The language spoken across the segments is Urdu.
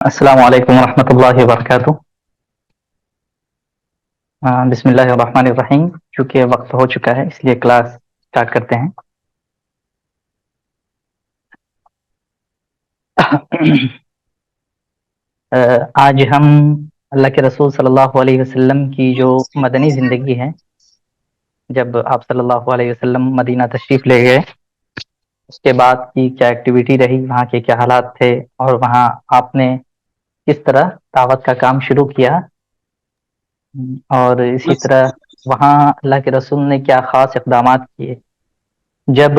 السلام علیکم ورحمۃ اللہ وبرکاتہ۔ بسم اللہ الرحمن الرحیم۔ چونکہ وقت ہو چکا ہے اس لیے کلاس اسٹارٹ کرتے ہیں۔ آج ہم اللہ کے رسول صلی اللہ علیہ وسلم کی جو مدنی زندگی ہے، جب آپ صلی اللہ علیہ وسلم مدینہ تشریف لے گئے، اس کے بعد کی کیا ایکٹیویٹی رہی، وہاں کے کیا حالات تھے، اور وہاں آپ نے کس طرح دعوت کا کام شروع کیا، اور اسی طرح وہاں اللہ کے رسول نے کیا خاص اقدامات کیے جب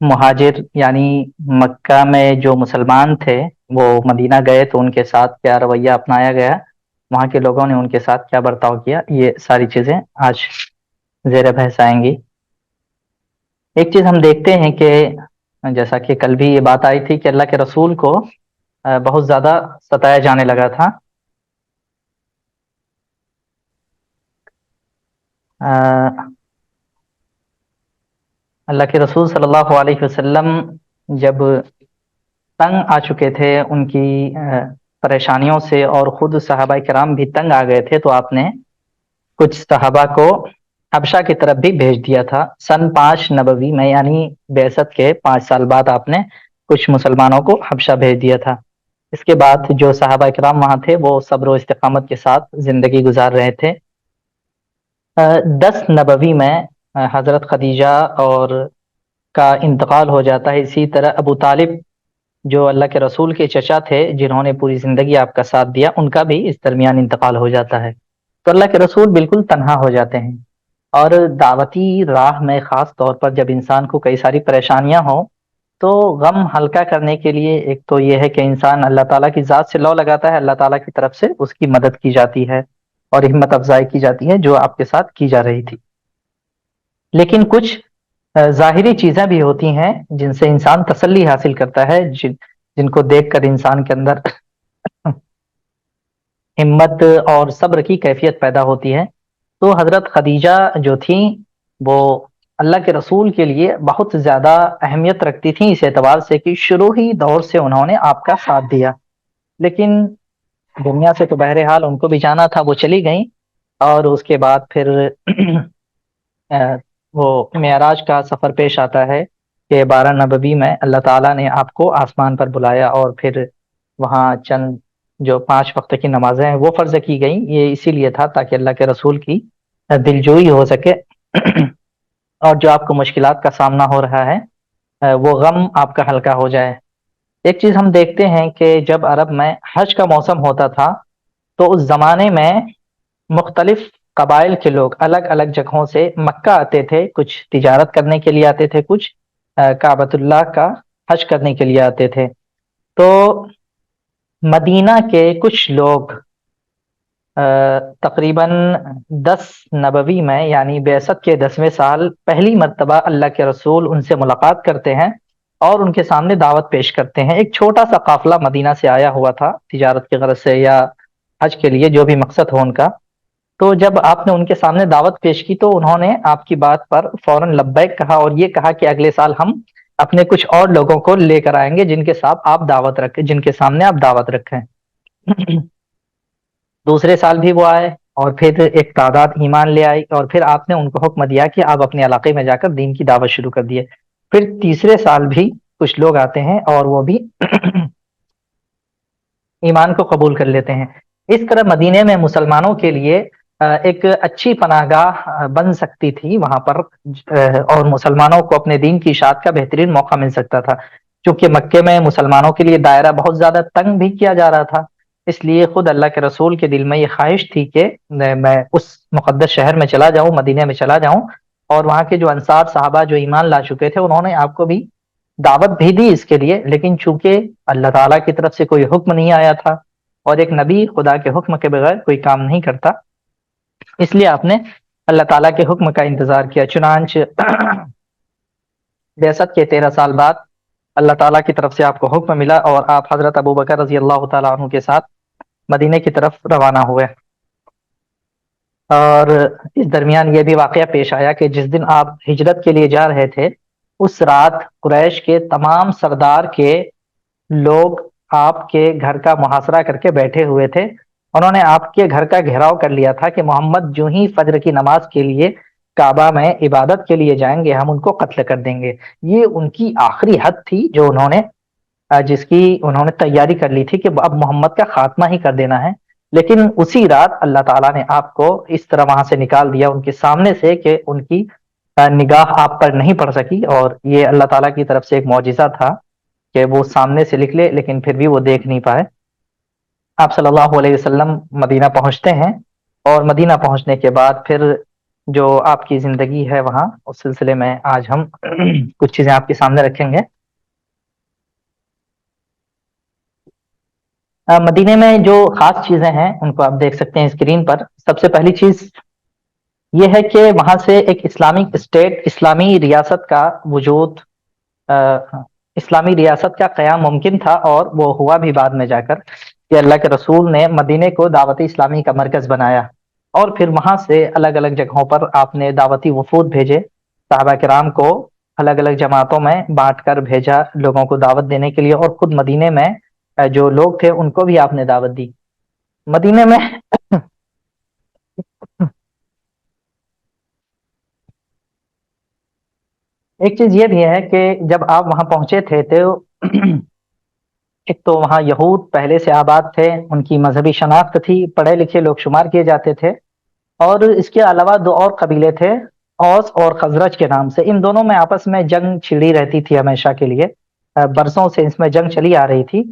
مہاجر یعنی مکہ میں جو مسلمان تھے وہ مدینہ گئے تو ان کے ساتھ کیا رویہ اپنایا گیا، وہاں کے لوگوں نے ان کے ساتھ کیا برتاؤ کیا، یہ ساری چیزیں آج زیر بحث آئیں گی۔ ایک چیز ہم دیکھتے ہیں کہ جیسا کہ کل بھی یہ بات آئی تھی کہ اللہ کے رسول کو بہت زیادہ ستایا جانے لگا تھا۔ اللہ کے رسول صلی اللہ علیہ وسلم جب تنگ آ چکے تھے ان کی پریشانیوں سے، اور خود صحابہ کرام بھی تنگ آ گئے تھے، تو آپ نے کچھ صحابہ کو حبشہ کی طرف بھی بھیج دیا تھا۔ سن 5 نبوی میں یعنی بعثت کے 5 سال بعد آپ نے کچھ مسلمانوں کو حبشہ بھیج دیا تھا۔ اس کے بعد جو صحابہ کرام وہاں تھے وہ صبر و استقامت کے ساتھ زندگی گزار رہے تھے۔ 10 نبوی میں حضرت خدیجہ اور کا انتقال ہو جاتا ہے۔ اسی طرح ابو طالب جو اللہ کے رسول کے چچا تھے، جنہوں نے پوری زندگی آپ کا ساتھ دیا، ان کا بھی اس درمیان انتقال ہو جاتا ہے، تو اللہ کے رسول بالکل تنہا ہو جاتے ہیں۔ اور دعوتی راہ میں خاص طور پر جب انسان کو کئی ساری پریشانیاں ہوں تو غم ہلکا کرنے کے لیے ایک تو یہ ہے کہ انسان اللہ تعالیٰ کی ذات سے لو لگاتا ہے، اللہ تعالیٰ کی طرف سے اس کی مدد کی جاتی ہے اور ہمت افزائی کی جاتی ہے جو آپ کے ساتھ کی جا رہی تھی۔ لیکن کچھ ظاہری چیزیں بھی ہوتی ہیں جن سے انسان تسلی حاصل کرتا ہے، جن کو دیکھ کر انسان کے اندر ہمت اور صبر کی کیفیت پیدا ہوتی ہے۔ تو حضرت خدیجہ جو تھیں وہ اللہ کے رسول کے لیے بہت زیادہ اہمیت رکھتی تھیں، اس اعتبار سے کہ شروع ہی دور سے انہوں نے آپ کا ساتھ دیا۔ لیکن دنیا سے تو بہرحال ان کو بھی جانا تھا، وہ چلی گئیں، اور اس کے بعد پھر وہ معراج کا سفر پیش آتا ہے کہ 12 نبوی میں اللہ تعالیٰ نے آپ کو آسمان پر بلایا، اور پھر وہاں چند جو 5 وقت کی نمازیں ہیں وہ فرض کی گئیں۔ یہ اسی لیے تھا تاکہ اللہ کے رسول کی دلجوئی ہو سکے، اور جو آپ کو مشکلات کا سامنا ہو رہا ہے وہ غم آپ کا ہلکا ہو جائے۔ ایک چیز ہم دیکھتے ہیں کہ جب عرب میں حج کا موسم ہوتا تھا تو اس زمانے میں مختلف قبائل کے لوگ الگ الگ جگہوں سے مکہ آتے تھے، کچھ تجارت کرنے کے لیے آتے تھے، کچھ کعبۃ اللہ کا حج کرنے کے لیے آتے تھے۔ تو مدینہ کے کچھ لوگ تقریباً 10 نبوی میں یعنی بعثت کے 10ویں سال پہلی مرتبہ اللہ کے رسول ان سے ملاقات کرتے ہیں اور ان کے سامنے دعوت پیش کرتے ہیں۔ ایک چھوٹا سا قافلہ مدینہ سے آیا ہوا تھا تجارت کی غرض سے یا حج کے لیے، جو بھی مقصد ہو ان کا۔ تو جب آپ نے ان کے سامنے دعوت پیش کی تو انہوں نے آپ کی بات پر فوراً لبیک کہا، اور یہ کہا کہ اگلے سال ہم اپنے کچھ اور لوگوں کو لے کر آئیں گے جن کے ساتھ آپ دعوت رکھیں، جن کے سامنے آپ دعوت رکھیں۔ دوسرے سال بھی وہ آئے اور پھر ایک تعداد ایمان لے آئی، اور پھر آپ نے ان کو حکم دیا کہ آپ اپنے علاقے میں جا کر دین کی دعوت شروع کر دیے۔ پھر تیسرے سال بھی کچھ لوگ آتے ہیں اور وہ بھی ایمان کو قبول کر لیتے ہیں۔ اس طرح مدینے میں مسلمانوں کے لیے ایک اچھی پناہ گاہ بن سکتی تھی وہاں پر، اور مسلمانوں کو اپنے دین کی اشاعت کا بہترین موقع مل سکتا تھا۔ چونکہ مکے میں مسلمانوں کے لیے دائرہ بہت زیادہ تنگ بھی کیا جا رہا تھا، اس لیے خود اللہ کے رسول کے دل میں یہ خواہش تھی کہ میں اس مقدس شہر میں چلا جاؤں، مدینے میں چلا جاؤں، اور وہاں کے جو انصار صحابہ جو ایمان لا چکے تھے انہوں نے آپ کو بھی دعوت بھی دی اس کے لیے، لیکن چونکہ اللہ تعالیٰ کی طرف سے کوئی حکم نہیں آیا تھا، اور ایک نبی خدا کے حکم کے بغیر کوئی کام نہیں کرتا، اس لیے آپ نے اللہ تعالیٰ کے حکم کا انتظار کیا۔ چنانچہ بعثت کے 13 سال بعد اللہ تعالیٰ کی طرف سے آپ کو حکم ملا اور آپ حضرت ابوبکر رضی اللہ تعالیٰ عنہ کے ساتھ مدینے کی طرف روانہ ہوئے۔ اور اس درمیان یہ بھی واقعہ پیش آیا کہ جس دن آپ ہجرت کے لیے جا رہے تھے اس رات قریش کے تمام سردار کے لوگ آپ کے گھر کا محاصرہ کر کے بیٹھے ہوئے تھے. انہوں نے آپ کے گھر کا گھیراؤ کر لیا تھا کہ محمد جو ہی فجر کی نماز کے لیے کعبہ میں عبادت کے لیے جائیں گے ہم ان کو قتل کر دیں گے. یہ ان کی آخری حد تھی جو انہوں نے جس کی انہوں نے تیاری کر لی تھی کہ اب محمد کا خاتمہ ہی کر دینا ہے. لیکن اسی رات اللہ تعالیٰ نے آپ کو اس طرح وہاں سے نکال دیا ان کے سامنے سے کہ ان کی نگاہ آپ پر نہیں پڑ سکی. اور یہ اللہ تعالیٰ کی طرف سے ایک معجزہ تھا کہ وہ سامنے سے نکلے لیکن پھر بھی وہ دیکھ نہیں پائے. آپ صلی اللہ علیہ وسلم مدینہ پہنچتے ہیں اور مدینہ پہنچنے کے بعد پھر جو آپ کی زندگی ہے وہاں اس سلسلے میں آج ہم کچھ چیزیں آپ کے سامنے رکھیں گے. مدینے میں جو خاص چیزیں ہیں ان کو آپ دیکھ سکتے ہیں اسکرین پر. سب سے پہلی چیز یہ ہے کہ وہاں سے ایک اسلامک اسٹیٹ اسلامی ریاست کا وجود اسلامی ریاست کا قیام ممکن تھا اور وہ ہوا بھی بعد میں جا کر کہ اللہ کے رسول نے مدینے کو دعوت اسلامی کا مرکز بنایا اور پھر وہاں سے الگ الگ جگہوں پر آپ نے دعوتی وفود بھیجے. صحابہ کرام کو الگ الگ جماعتوں میں بانٹ کر بھیجا لوگوں کو دعوت دینے کے لیے اور خود مدینے میں جو لوگ تھے ان کو بھی آپ نے دعوت دی. مدینے میں ایک چیز یہ بھی ہے کہ جب آپ وہاں پہنچے تھے تو ایک تو وہاں یہود پہلے سے آباد تھے, ان کی مذہبی شناخت تھی, پڑھے لکھے لوگ شمار کیے جاتے تھے. اور اس کے علاوہ دو اور قبیلے تھے اوس اور خزرج کے نام سے. ان دونوں میں آپس میں جنگ چھڑی رہتی تھی ہمیشہ کے لیے, برسوں سے اس میں جنگ چلی آ رہی تھی.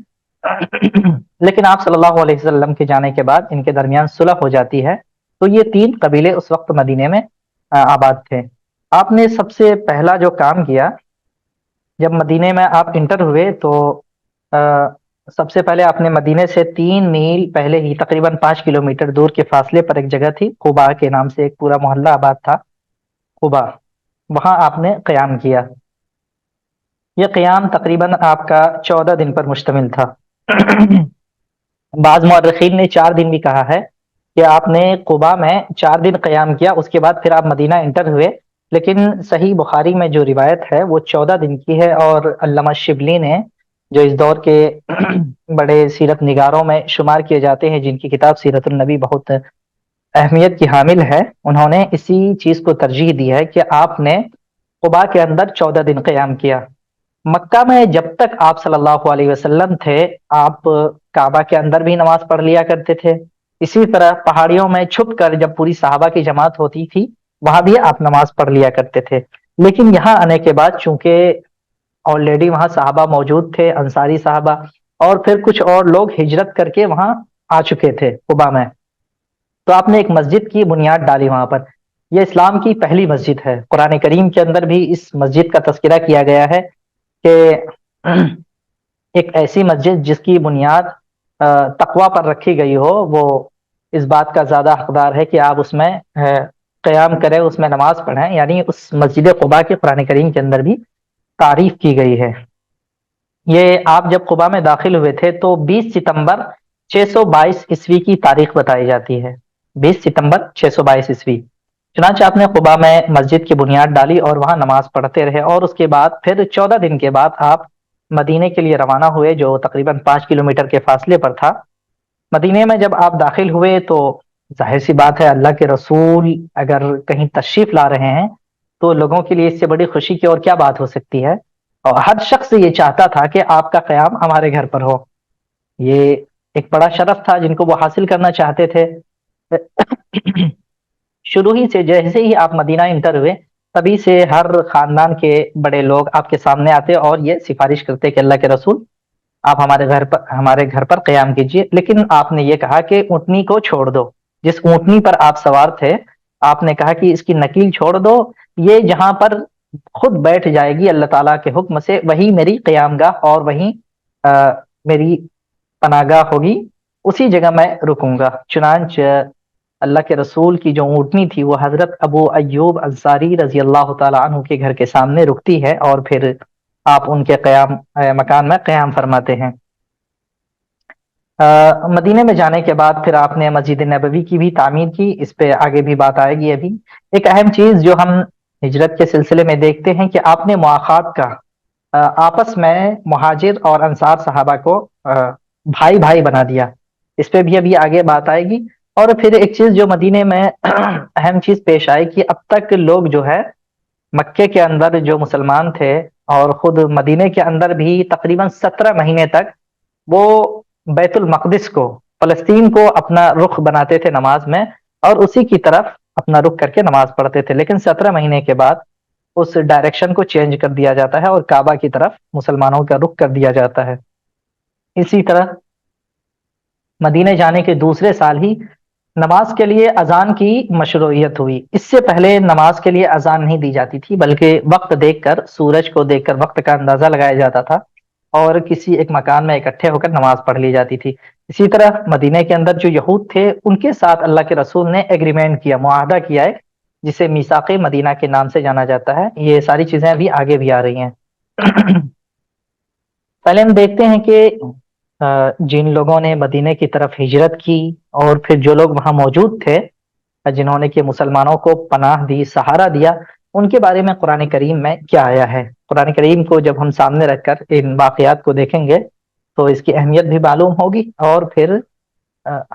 لیکن آپ صلی اللہ علیہ وسلم کے جانے کے بعد ان کے درمیان صلح ہو جاتی ہے. تو یہ تین قبیلے اس وقت مدینے میں آباد تھے. آپ نے سب سے پہلا جو کام کیا جب مدینے میں آپ انٹر ہوئے تو سب سے پہلے آپ نے مدینے سے 3 میل پہلے ہی تقریباً 5 کلومیٹر دور کے فاصلے پر ایک جگہ تھی, قباء کے نام سے ایک پورا محلہ آباد تھا قباء, وہاں آپ نے قیام کیا. یہ قیام تقریباً آپ کا 14 دن پر مشتمل تھا. بعض مورخین نے 4 دن بھی کہا ہے کہ آپ نے قباء میں 4 دن قیام کیا, اس کے بعد پھر آپ مدینہ انٹر ہوئے. لیکن صحیح بخاری میں جو روایت ہے وہ 14 دن کی ہے. اور علامہ شبلی نے جو اس دور کے بڑے سیرت نگاروں میں شمار کیے جاتے ہیں, جن کی کتاب سیرت النبی بہت اہمیت کی حامل ہے, انہوں نے اسی چیز کو ترجیح دی ہے کہ آپ نے قباء کے اندر 14 دن قیام کیا. مکہ میں جب تک آپ صلی اللہ علیہ وسلم تھے آپ کعبہ کے اندر بھی نماز پڑھ لیا کرتے تھے. اسی طرح پہاڑیوں میں چھپ کر جب پوری صحابہ کی جماعت ہوتی تھی وہاں بھی آپ نماز پڑھ لیا کرتے تھے. لیکن یہاں آنے کے بعد چونکہ آلریڈی وہاں صحابہ موجود تھے, انصاری صحابہ, اور پھر کچھ اور لوگ ہجرت کر کے وہاں آ چکے تھے قباء میں, تو آپ نے ایک مسجد کی بنیاد ڈالی وہاں پر. یہ اسلام کی پہلی مسجد ہے. قرآن کریم کے اندر بھی اس مسجد کا تذکرہ کیا گیا ہے کہ ایک ایسی مسجد جس کی بنیاد تقوی پر رکھی گئی ہو وہ اس بات کا زیادہ حقدار ہے کہ آپ اس میں قیام کریں, اس میں نماز پڑھیں. یعنی اس مسجد قباء کے قرآن کریم کے اندر بھی تعریف کی گئی ہے. یہ آپ جب قباء میں داخل ہوئے تھے تو 20 ستمبر 622 عیسوی کی تاریخ بتائی جاتی ہے. 20 ستمبر 622 عیسوی. چنانچہ آپ نے قباء میں مسجد کی بنیاد ڈالی اور وہاں نماز پڑھتے رہے, اور اس کے بعد پھر 14 دن کے بعد آپ مدینے کے لیے روانہ ہوئے جو تقریباً 5 کلومیٹر کے فاصلے پر تھا. مدینے میں جب آپ داخل ہوئے تو ظاہر سی بات ہے اللہ کے رسول اگر کہیں تشریف لا رہے ہیں تو لوگوں کے لیے اس سے بڑی خوشی کی اور کیا بات ہو سکتی ہے. اور ہر شخص یہ چاہتا تھا کہ آپ کا قیام ہمارے گھر پر ہو. یہ ایک بڑا شرف تھا جن کو وہ حاصل کرنا چاہتے تھے. شروع ہی سے جیسے ہی آپ مدینہ انٹر ہوئے تبھی سے ہر خاندان کے بڑے لوگ آپ کے سامنے آتے اور یہ سفارش کرتے کہ اللہ کے رسول آپ ہمارے گھر پر قیام کیجیے. لیکن آپ نے یہ کہا کہ اونٹنی کو چھوڑ دو. جس اونٹنی پر آپ سوار تھے آپ نے کہا کہ اس کی نکیل چھوڑ دو, یہ جہاں پر خود بیٹھ جائے گی اللہ تعالیٰ کے حکم سے وہی میری قیام گاہ اور وہی میری پناہ گاہ ہوگی, اسی جگہ میں رکوں گا. چنانچہ اللہ کے رسول کی جو اونٹنی تھی وہ حضرت ابو ایوب انصاری رضی اللہ تعالیٰ عنہ کے گھر کے سامنے رکتی ہے اور پھر آپ ان کے مکان میں قیام فرماتے ہیں. مدینے میں جانے کے بعد پھر آپ نے مسجد نبوی کی بھی تعمیر کی, اس پہ آگے بھی بات آئے گی. ابھی ایک اہم چیز جو ہم ہجرت کے سلسلے میں دیکھتے ہیں کہ آپ نے مواخات کا آپس میں مہاجر اور انصار صحابہ کو بھائی بھائی بنا دیا. اس پہ بھی ابھی آگے بات آئے گی. اور پھر ایک چیز جو مدینے میں اہم چیز پیش آئی کہ اب تک لوگ جو ہے مکے کے اندر جو مسلمان تھے اور خود مدینے کے اندر بھی تقریباً 17 مہینے تک وہ بیت المقدس کو، فلسطین کو اپنا رخ بناتے تھے نماز میں، اور اسی کی طرف اپنا رخ کر کے نماز پڑھتے تھے. لیکن 17 مہینے کے بعد اس ڈائریکشن کو چینج کر دیا جاتا ہے اور کعبہ کی طرف مسلمانوں کا رخ کر دیا جاتا ہے. اسی طرح مدینے جانے کے دوسرے سال ہی نماز کے لیے اذان کی مشروعیت ہوئی. اس سے پہلے نماز کے لیے اذان نہیں دی جاتی تھی، بلکہ وقت دیکھ کر، سورج کو دیکھ کر وقت کا اندازہ لگایا جاتا تھا اور کسی ایک مکان میں اکٹھے ہو کر نماز پڑھ لی جاتی تھی. اسی طرح مدینہ کے اندر جو یہود تھے ان کے ساتھ اللہ کے رسول نے ایگریمنٹ کیا، معاہدہ کیا ہے، جسے میثاق مدینہ کے نام سے جانا جاتا ہے. یہ ساری چیزیں ابھی آگے بھی آ رہی ہیں. پہلے ہم دیکھتے ہیں کہ جن لوگوں نے مدینہ کی طرف ہجرت کی اور پھر جو لوگ وہاں موجود تھے جنہوں نے کہ مسلمانوں کو پناہ دی، سہارا دیا، ان کے بارے میں قرآن کریم میں کیا آیا ہے. قرآن کریم کو جب ہم سامنے رکھ کر ان واقعات کو دیکھیں گے تو اس کی اہمیت بھی معلوم ہوگی، اور پھر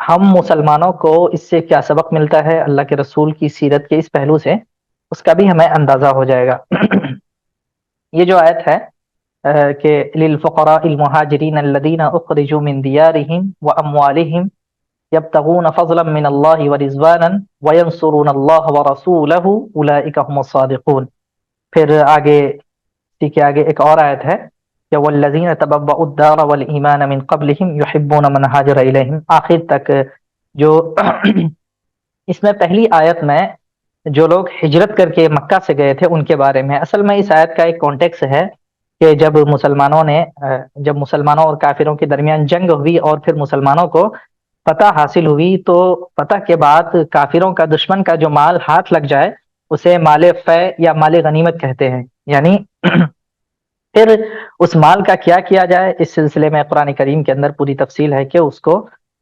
ہم مسلمانوں کو اس سے کیا سبق ملتا ہے اللہ کے رسول کی سیرت کے اس پہلو سے، اس کا بھی ہمیں اندازہ ہو جائے گا. یہ جو آیت ہے کہ للفقراء المہاجرین الذین اخرجوا من دیارہم واموالہم یبتغون فضلا من اللہ ورضوانا وینصرون اللہ ورسولہ اولئک هم الصادقون. پھر آگے، اسی کے آگے ایک اور آیت ہے کہ والذین تبوأوا الدار والایمان من قبلہم یحبون من ہاجر الیہم، آخر تک. جو اس میں پہلی آیت میں جو لوگ ہجرت کر کے مکہ سے گئے تھے ان کے بارے میں، اصل میں اس آیت کا ایک کانٹیکس ہے کہ جب مسلمانوں اور کافروں کے درمیان جنگ ہوئی اور پھر مسلمانوں کو فتح حاصل ہوئی، تو فتح کے بعد کافروں کا، دشمن کا جو مال ہاتھ لگ جائے اسے مال فے یا مال غنیمت کہتے ہیں. یعنی پھر اس مال کا کیا کیا جائے، اس سلسلے میں قرآن کریم کے اندر پوری تفصیل ہے کہ اس کو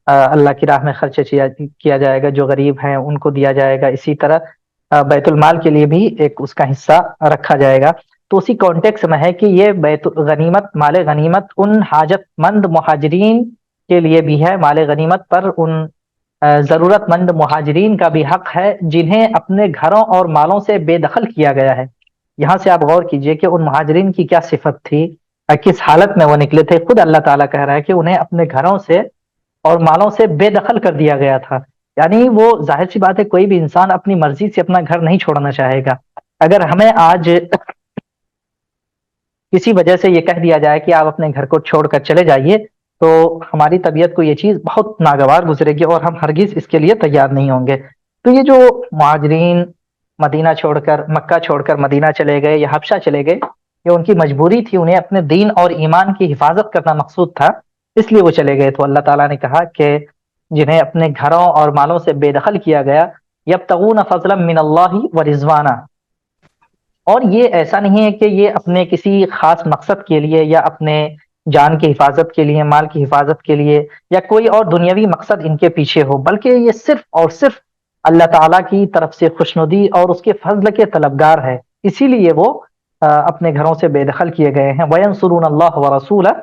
اللہ کی راہ میں خرچ کیا جائے گا، جو غریب ہیں ان کو دیا جائے گا. اسی طرح بیت المال کے لیے بھی ایک اس کا حصہ رکھا جائے گا. تو اسی کانٹیکس میں ہے کہ یہ بیت غنیمت، مال غنیمت ان حاجت مند مہاجرین کے لیے بھی ہے. مال غنیمت پر ان ضرورت مند مہاجرین کا بھی حق ہے جنہیں اپنے گھروں اور مالوں سے بے دخل کیا گیا ہے. یہاں سے آپ غور کیجئے کہ ان مہاجرین کی کیا صفت تھی، کس حالت میں وہ نکلے تھے. خود اللہ تعالیٰ کہہ رہا ہے کہ انہیں اپنے گھروں سے اور مالوں سے بے دخل کر دیا گیا تھا. یعنی وہ ظاہر سی بات ہے کوئی بھی انسان اپنی مرضی سے اپنا گھر نہیں چھوڑنا چاہے گا. اگر ہمیں آج کسی وجہ سے یہ کہہ دیا جائے کہ آپ اپنے گھر کو چھوڑ کر چلے جائیے، تو ہماری طبیعت کو یہ چیز بہت ناگوار گزرے گی اور ہم ہرگز اس کے لیے تیار نہیں ہوں گے. تو یہ جو مہاجرین مدینہ چھوڑ کر، مکہ چھوڑ کر مدینہ چلے گئے یا حبشہ چلے گئے، یہ ان کی مجبوری تھی، انہیں اپنے دین اور ایمان کی حفاظت کرنا مقصود تھا، اس لیے وہ چلے گئے. تو اللہ تعالیٰ نے کہا کہ جنہیں اپنے گھروں اور مالوں سے بے دخل کیا گیا، یبتغون فضلا من اللہ ورضوانا. اور یہ ایسا نہیں ہے کہ یہ اپنے کسی خاص مقصد کے لیے یا اپنے جان کی حفاظت کے لیے، مال کی حفاظت کے لیے یا کوئی اور دنیاوی مقصد ان کے پیچھے ہو، بلکہ یہ صرف اور صرف اللہ تعالیٰ کی طرف سے خوشنودی اور اس کے فضل کے طلبگار ہے. اسی لیے وہ اپنے گھروں سے بے دخل کیے گئے ہیں. وَيَنْصُرُونَ اللَّهَ وَرَسُولَهُ،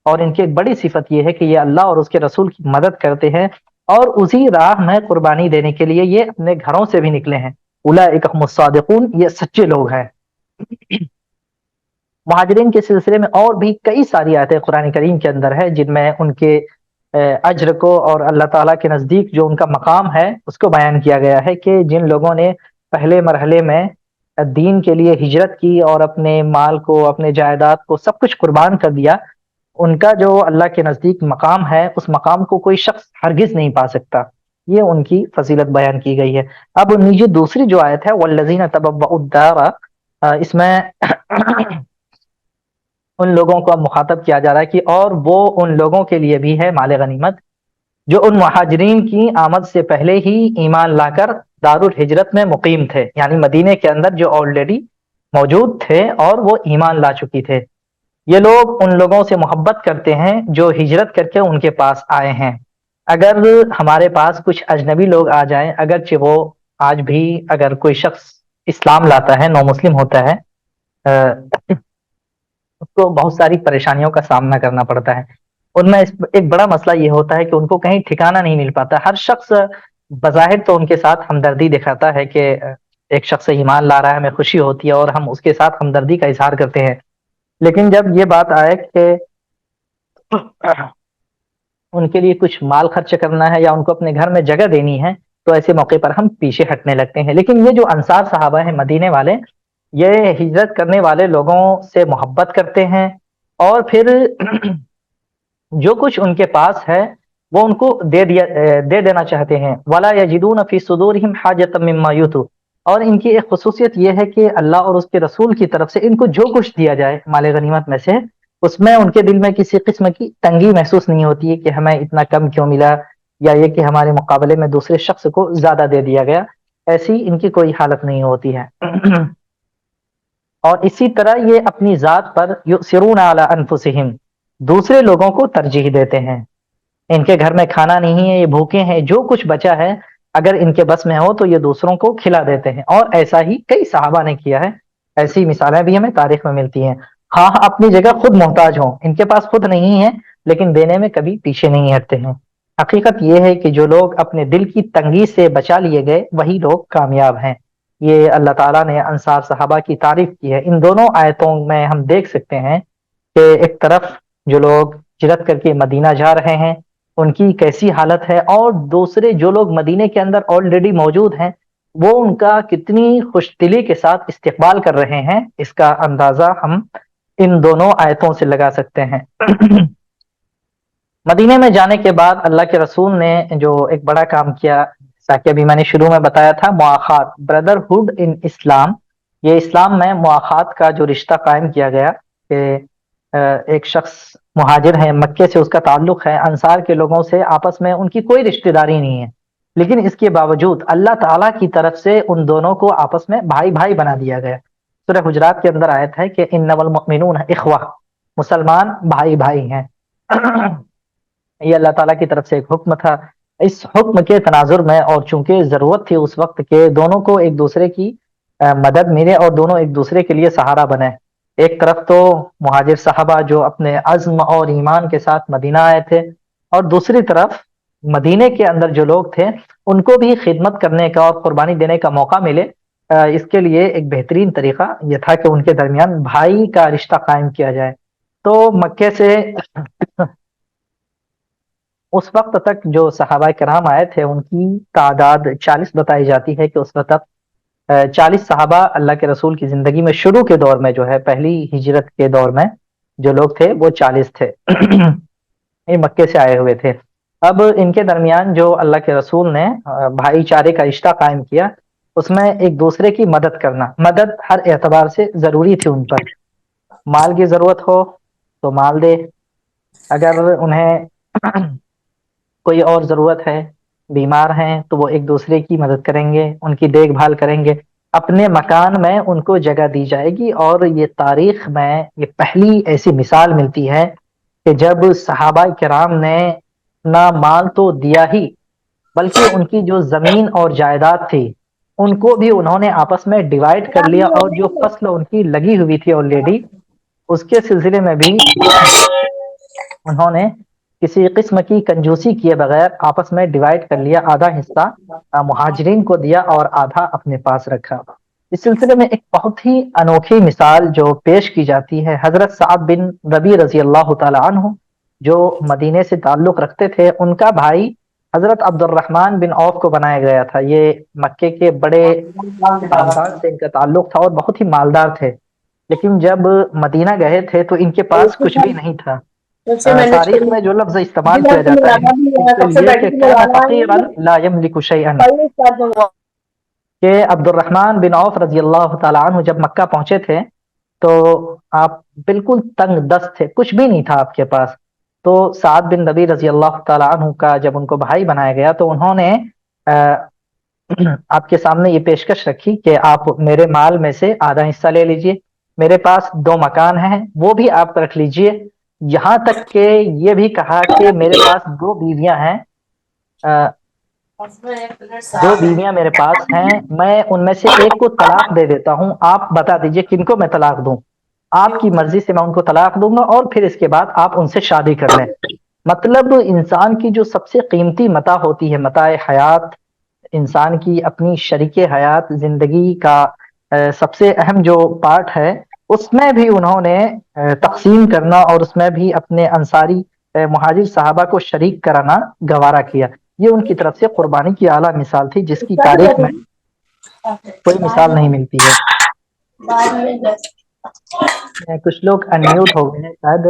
اور ان کی ایک بڑی صفت یہ ہے کہ یہ اللہ اور اس کے رسول کی مدد کرتے ہیں اور اسی راہ میں قربانی دینے کے لیے یہ اپنے گھروں سے بھی نکلے ہیں. اولئک هم الصادقون، یہ سچے لوگ ہیں. مہاجرین کے سلسلے میں اور بھی کئی ساری آیتیں قرآن کریم کے اندر ہے جن میں ان کے اجر کو اور اللہ تعالیٰ کے نزدیک جو ان کا مقام ہے اس کو بیان کیا گیا ہے کہ جن لوگوں نے پہلے مرحلے میں دین کے لیے ہجرت کی اور اپنے مال کو، اپنے جائیداد کو سب کچھ قربان کر دیا، ان کا جو اللہ کے نزدیک مقام ہے اس مقام کو کوئی شخص ہرگز نہیں پا سکتا. یہ ان کی فضیلت بیان کی گئی ہے. اب نیچے دوسری جو آیت ہے والذین تبوأوا الدار، اس میں ان لوگوں کو اب مخاطب کیا جا رہا ہے کہ اور وہ ان لوگوں کے لیے بھی ہے مال غنیمت جو ان مہاجرین کی آمد سے پہلے ہی ایمان لا کر دار الحجرت میں مقیم تھے، یعنی مدینے کے اندر جو آلریڈی موجود تھے اور وہ ایمان لا چکی تھے. یہ لوگ ان لوگوں سے محبت کرتے ہیں جو ہجرت کر کے ان کے پاس آئے ہیں. اگر ہمارے پاس کچھ اجنبی لوگ آ جائیں، اگرچہ وہ آج بھی اگر کوئی شخص اسلام لاتا ہے، نو مسلم ہوتا ہے، کو بہت ساری پریشانیوں کا سامنا کرنا پڑتا ہے. ان میں ایک بڑا مسئلہ یہ ہوتا ہے کہ ان کو کہیں ٹھکانہ نہیں مل پاتا. ہر شخص بظاہر تو ان کے ساتھ ہمدردی دکھاتا ہے کہ ایک شخص ایمان لا رہا ہے، ہمیں خوشی ہوتی ہے اور ہم اس کے ساتھ ہمدردی کا اظہار کرتے ہیں. لیکن جب یہ بات آئے کہ ان کے لیے کچھ مال خرچ کرنا ہے یا ان کو اپنے گھر میں جگہ دینی ہے، تو ایسے موقع پر ہم پیچھے ہٹنے لگتے ہیں. لیکن یہ جو انصار صحابہ ہیں مدینے والے، یہ ہجرت کرنے والے لوگوں سے محبت کرتے ہیں، اور پھر جو کچھ ان کے پاس ہے وہ ان کو دے دینا چاہتے ہیں. ولا یجدون فی صدورہم حاجۃ مما یؤتوا. اور ان کی ایک خصوصیت یہ ہے کہ اللہ اور اس کے رسول کی طرف سے ان کو جو کچھ دیا جائے مال غنیمت میں سے، اس میں ان کے دل میں کسی قسم کی تنگی محسوس نہیں ہوتی ہے کہ ہمیں اتنا کم کیوں ملا، یا یہ کہ ہمارے مقابلے میں دوسرے شخص کو زیادہ دے دیا گیا. ایسی ان کی کوئی حالت نہیں ہوتی ہے. اور اسی طرح یہ اپنی ذات پر یؤثرون علی انفسہم، دوسرے لوگوں کو ترجیح دیتے ہیں. ان کے گھر میں کھانا نہیں ہے، یہ بھوکے ہیں، جو کچھ بچا ہے اگر ان کے بس میں ہو تو یہ دوسروں کو کھلا دیتے ہیں. اور ایسا ہی کئی صحابہ نے کیا ہے. ایسی مثالیں بھی ہمیں تاریخ میں ملتی ہیں. ہاں اپنی جگہ خود محتاج ہوں، ان کے پاس خود نہیں ہے، لیکن دینے میں کبھی پیچھے نہیں ہٹتے ہیں. حقیقت یہ ہے کہ جو لوگ اپنے دل کی تنگی سے بچا لیے گئے وہی لوگ کامیاب ہیں. یہ اللہ تعالیٰ نے انصار صحابہ کی تعریف کی ہے. ان دونوں آیتوں میں ہم دیکھ سکتے ہیں کہ ایک طرف جو لوگ ہجرت کر کے مدینہ جا رہے ہیں ان کی کیسی حالت ہے، اور دوسرے جو لوگ مدینے کے اندر آلریڈی موجود ہیں وہ ان کا کتنی خوش دلی کے ساتھ استقبال کر رہے ہیں. اس کا اندازہ ہم ان دونوں آیتوں سے لگا سکتے ہیں. مدینے میں جانے کے بعد اللہ کے رسول نے جو ایک بڑا کام کیا، جیسا کہ ابھی میں نے شروع میں بتایا تھا، مواخات، بردرہڈ ان اسلام. یہ اسلام میں مواخات کا جو رشتہ قائم کیا گیا کہ ایک شخص مہاجر ہے، مکے سے اس کا تعلق ہے، انصار کے لوگوں سے آپس میں ان کی کوئی رشتہ داری نہیں ہے، لیکن اس کے باوجود اللہ تعالیٰ کی طرف سے ان دونوں کو آپس میں بھائی بھائی بنا دیا گیا. سورہ حجرات کے اندر آیت ہے کہ انما المؤمنون اخوہ، مسلمان بھائی بھائی ہیں. یہ اللہ تعالیٰ کی طرف سے ایک حکم تھا. اس حکم کے تناظر میں اور چونکہ ضرورت تھی اس وقت کے دونوں کو ایک دوسرے کی مدد ملے اور دونوں ایک دوسرے کے لیے سہارا بنے. ایک طرف تو مہاجر صحابہ جو اپنے عزم اور ایمان کے ساتھ مدینہ آئے تھے، اور دوسری طرف مدینے کے اندر جو لوگ تھے ان کو بھی خدمت کرنے کا اور قربانی دینے کا موقع ملے. اس کے لیے ایک بہترین طریقہ یہ تھا کہ ان کے درمیان بھائی کا رشتہ قائم کیا جائے. تو مکے سے اس وقت تک جو صحابہ کرام آئے تھے ان کی تعداد 40 بتائی جاتی ہے کہ اس وقت 40 صحابہ اللہ کے رسول کی زندگی میں شروع کے دور میں جو ہے پہلی ہجرت کے دور میں جو لوگ تھے وہ 40 تھے. یہ مکے سے آئے ہوئے تھے. اب ان کے درمیان جو اللہ کے رسول نے بھائی چارے کا رشتہ قائم کیا، اس میں ایک دوسرے کی مدد کرنا، مدد ہر اعتبار سے ضروری تھی. ان پر مال کی ضرورت ہو تو مال دے، اگر انہیں کوئی اور ضرورت ہے، بیمار ہیں تو وہ ایک دوسرے کی مدد کریں گے، ان کی دیکھ بھال کریں گے. اپنے مکان میں ان کو جگہ دی جائے گی. اور یہ تاریخ میں یہ پہلی ایسی مثال ملتی ہے کہ جب صحابہ کرام نے نہ مال تو دیا ہی بلکہ ان کی جو زمین اور جائیداد تھی ان کو بھی انہوں نے آپس میں ڈیوائڈ کر لیا، اور جو فصل ان کی لگی ہوئی تھی آلریڈی اس کے سلسلے میں بھی انہوں نے کسی قسم کی کنجوسی کیے بغیر آپس میں ڈیوائڈ کر لیا. آدھا حصہ مہاجرین کو دیا اور آدھا اپنے پاس رکھا. اس سلسلے میں ایک بہت ہی انوکھی مثال جو پیش کی جاتی ہے، حضرت سعد بن ربی رضی اللہ تعالی عنہ جو مدینے سے تعلق رکھتے تھے، ان کا بھائی حضرت عبد الرحمن بن عوف کو بنایا گیا تھا. یہ مکے کے بڑے خاندان سے ان کا تعلق تھا اور بہت ہی مالدار تھے. لیکن جب مدینہ گئے تھے تو ان کے پاس کچھ بھی نہیں تھا. تاریخ میں جو لفظ استعمال کیا جاتا ہے ان کے لیے کہ کان فقیرا لا یملک شیئا، کہ عبد الرحمن بن عوف رضی اللہ تعالی عنہ جب مکہ پہنچے تھے تو آپ بالکل تنگ دست تھے، کچھ بھی نہیں تھا آپ کے پاس. تو سعد بن ربی رضی اللہ تعالی عنہ کا جب ان کو بھائی بنایا گیا تو انہوں نے آپ کے سامنے یہ پیشکش رکھی کہ آپ میرے مال میں سے آدھا حصہ لے لیجئے، میرے پاس 2 مکان ہیں وہ بھی آپ رکھ لیجئے، یہاں تک کہ یہ بھی کہا کہ میرے پاس 2 بیویاں ہیں، 2 بیویاں میرے پاس ہیں، میں ان میں سے ایک کو طلاق دے دیتا ہوں، آپ بتا دیجئے کن کو میں طلاق دوں. آپ کی مرضی سے میں ان کو طلاق دوں گا اور پھر اس کے بعد آپ ان سے شادی کر لیں۔ مطلب انسان کی جو سب سے قیمتی متاع ہوتی ہے، متاع حیات، انسان کی اپنی شریک حیات زندگی کا سب سے اہم جو پارٹ ہے، اس میں بھی انہوں نے تقسیم کرنا اور اس میں بھی اپنے انصاری مہاجر صحابہ کو شریک کرانا گوارا کیا۔ یہ ان کی طرف سے قربانی کی اعلیٰ مثال تھی، جس کی تاریخ میں کوئی مثال نہیں ملتی ہے۔ کچھ لوگ انمیوٹ ہو گئے ہیں شاید،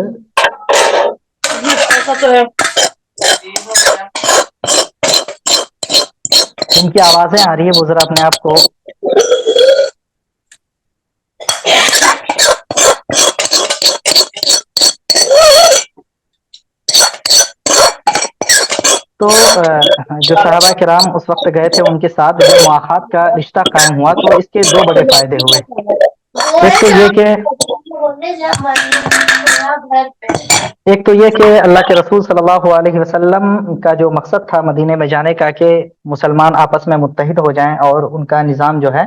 ان کی آوازیں آ رہی ہے، وہ ذرا اپنے آپ کو تو جو صحابہ کرام اس وقت گئے تھے، ان کے ساتھ جو مواخات کا رشتہ قائم ہوا، تو اس کے دو بڑے فائدے ہوئے۔ ایک تو یہ کہ اللہ کے رسول صلی اللہ علیہ وسلم کا جو مقصد تھا مدینے میں جانے کا، کہ مسلمان آپس میں متحد ہو جائیں اور ان کا نظام جو ہے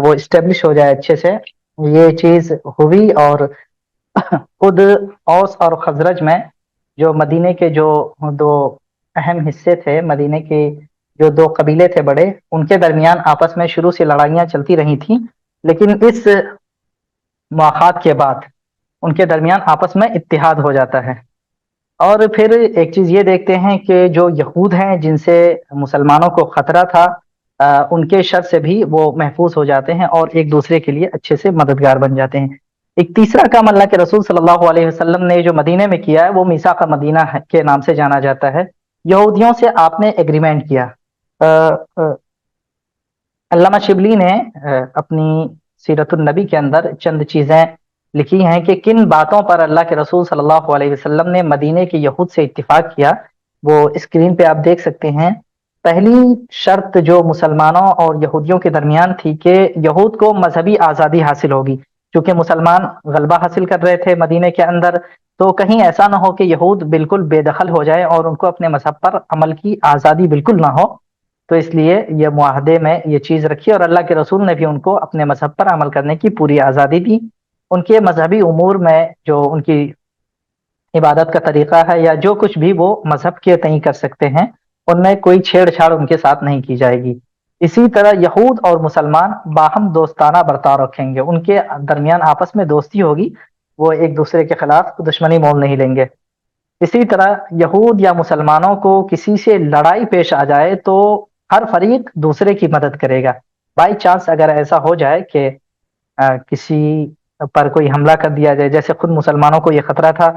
وہ اسٹیبلش ہو جائے اچھے سے، یہ چیز ہوئی۔ اور خود اوس اور خزرج میں جو مدینے کے جو دو اہم حصے تھے، مدینے کے جو دو قبیلے تھے بڑے، ان کے درمیان آپس میں شروع سے لڑائیاں چلتی رہی تھیں، لیکن اس مواخات کے بعد ان کے درمیان آپس میں اتحاد ہو جاتا ہے۔ اور پھر ایک چیز یہ دیکھتے ہیں کہ جو یہود ہیں جن سے مسلمانوں کو خطرہ تھا، ان کے شر سے بھی وہ محفوظ ہو جاتے ہیں اور ایک دوسرے کے لیے اچھے سے مددگار بن جاتے ہیں۔ ایک تیسرا کام اللہ کے رسول صلی اللہ علیہ وسلم نے جو مدینے میں کیا ہے، وہ میثاق مدینہ کے نام سے جانا جاتا ہے۔ یہودیوں سے آپ نے ایگریمنٹ کیا۔ علامہ شبلی نے اپنی سیرت النبی کے اندر چند چیزیں لکھی ہیں کہ کن باتوں پر اللہ کے رسول صلی اللہ علیہ وسلم نے مدینے کے یہود سے اتفاق کیا، وہ اسکرین پہ آپ دیکھ سکتے ہیں۔ پہلی شرط جو مسلمانوں اور یہودیوں کے درمیان تھی کہ یہود کو مذہبی آزادی حاصل ہوگی، چونکہ مسلمان غلبہ حاصل کر رہے تھے مدینے کے اندر، تو کہیں ایسا نہ ہو کہ یہود بالکل بے دخل ہو جائے اور ان کو اپنے مذہب پر عمل کی آزادی بالکل نہ ہو۔ تو اس لیے یہ معاہدے میں یہ چیز رکھی، اور اللہ کے رسول نے بھی ان کو اپنے مذہب پر عمل کرنے کی پوری آزادی دی۔ ان کے مذہبی امور میں جو ان کی عبادت کا طریقہ ہے یا جو کچھ بھی وہ مذہب کے تئیں کر سکتے ہیں، ان میں کوئی چھیڑ چھاڑ ان کے ساتھ نہیں کی جائے گی۔ اسی طرح یہود اور مسلمان باہم دوستانہ برتاؤ رکھیں گے، ان کے درمیان آپس میں دوستی ہوگی، وہ ایک دوسرے کے خلاف دشمنی مول نہیں لیں گے۔ اسی طرح یہود یا مسلمانوں کو کسی سے لڑائی پیش آ جائے تو ہر فریق دوسرے کی مدد کرے گا۔ بائی چانس اگر ایسا ہو جائے کہ کسی پر کوئی حملہ کر دیا جائے، جیسے خود مسلمانوں کو یہ خطرہ تھا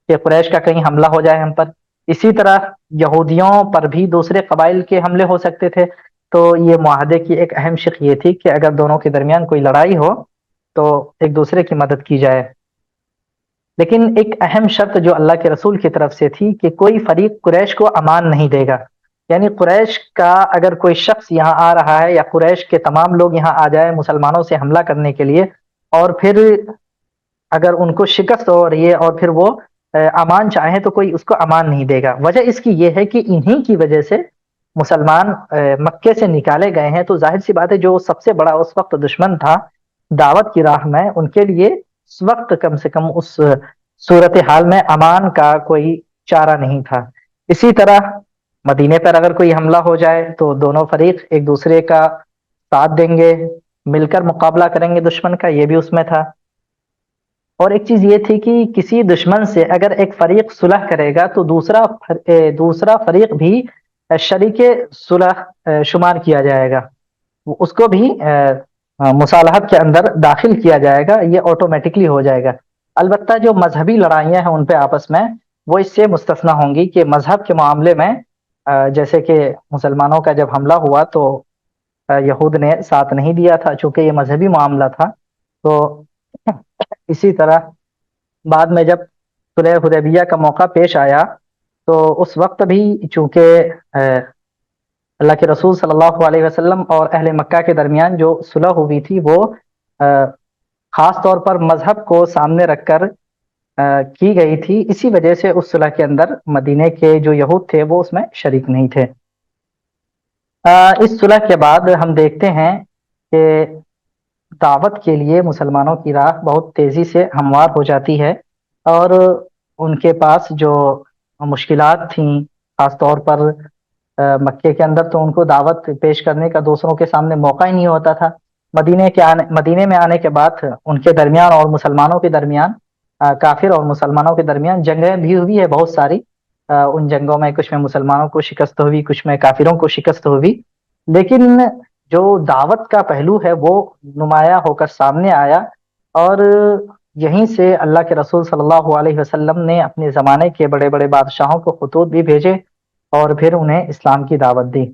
کہ قریش کا کہیں حملہ ہو جائے ہم پر، اسی طرح یہودیوں پر بھی دوسرے قبائل کے حملے ہو سکتے تھے۔ تو یہ معاہدے کی ایک اہم شق یہ تھی کہ اگر دونوں کے درمیان کوئی لڑائی ہو تو ایک دوسرے کی مدد کی جائے۔ لیکن ایک اہم شرط جو اللہ کے رسول کی طرف سے تھی کہ کوئی فریق قریش کو امان نہیں دے گا، یعنی قریش کا اگر کوئی شخص یہاں آ رہا ہے یا قریش کے تمام لوگ یہاں آ جائیں مسلمانوں سے حملہ کرنے کے لیے، اور پھر اگر ان کو شکست ہو رہی ہے اور پھر وہ امان چاہیں، تو کوئی اس کو امان نہیں دے گا۔ وجہ اس کی یہ ہے کہ انہی کی وجہ سے مسلمان مکے سے نکالے گئے ہیں، تو ظاہر سی بات ہے جو سب سے بڑا اس وقت دشمن تھا دعوت کی راہ میں، ان کے لیے اس وقت کم سے کم اس صورتحال میں امان کا کوئی چارہ نہیں تھا۔ اسی طرح مدینے پر اگر کوئی حملہ ہو جائے تو دونوں فریق ایک دوسرے کا ساتھ دیں گے، مل کر مقابلہ کریں گے دشمن کا، یہ بھی اس میں تھا۔ اور ایک چیز یہ تھی کہ کسی دشمن سے اگر ایک فریق صلح کرے گا تو دوسرا فریق بھی شریک صلح شمار کیا جائے گا، اس کو بھی مصالحت کے اندر داخل کیا جائے گا، یہ آٹومیٹکلی ہو جائے گا۔ البتہ جو مذہبی لڑائیاں ہیں ان پہ آپس میں، وہ اس سے مستثنی ہوں گی کہ مذہب کے معاملے میں جیسے کہ مسلمانوں کا جب حملہ ہوا تو یہود نے ساتھ نہیں دیا تھا چونکہ یہ مذہبی معاملہ تھا۔ تو اسی طرح بعد میں جب صلح حدیبیہ کا موقع پیش آیا تو اس وقت بھی چونکہ اللہ کے رسول صلی اللہ علیہ وسلم اور اہل مکہ کے درمیان جو صلح ہوئی تھی وہ خاص طور پر مذہب کو سامنے رکھ کر کی گئی تھی، اسی وجہ سے اس صلح کے اندر مدینے کے جو یہود تھے وہ اس میں شریک نہیں تھے۔ اس صلح کے بعد ہم دیکھتے ہیں کہ دعوت کے لیے مسلمانوں کی راہ بہت تیزی سے ہموار ہو جاتی ہے، اور ان کے پاس جو مشکلات تھیں، خاص طور پر مکے کے اندر تو ان کو دعوت پیش کرنے کا دوسروں کے سامنے موقع ہی نہیں ہوتا تھا۔ مدینے میں آنے کے بعد ان کے درمیان اور مسلمانوں کے درمیان، کافر اور مسلمانوں کے درمیان جنگیں بھی ہوئی ہے بہت ساری۔ ان جنگوں میں کچھ میں مسلمانوں کو شکست ہوئی، کچھ میں کافروں کو شکست ہوئی، لیکن جو دعوت کا پہلو ہے وہ نمایاں ہو کر سامنے آیا، اور یہیں سے اللہ کے رسول صلی اللہ علیہ وسلم نے اپنے زمانے کے بڑے بڑے بادشاہوں کو خطوط بھی بھیجے اور پھر انہیں اسلام کی دعوت دی۔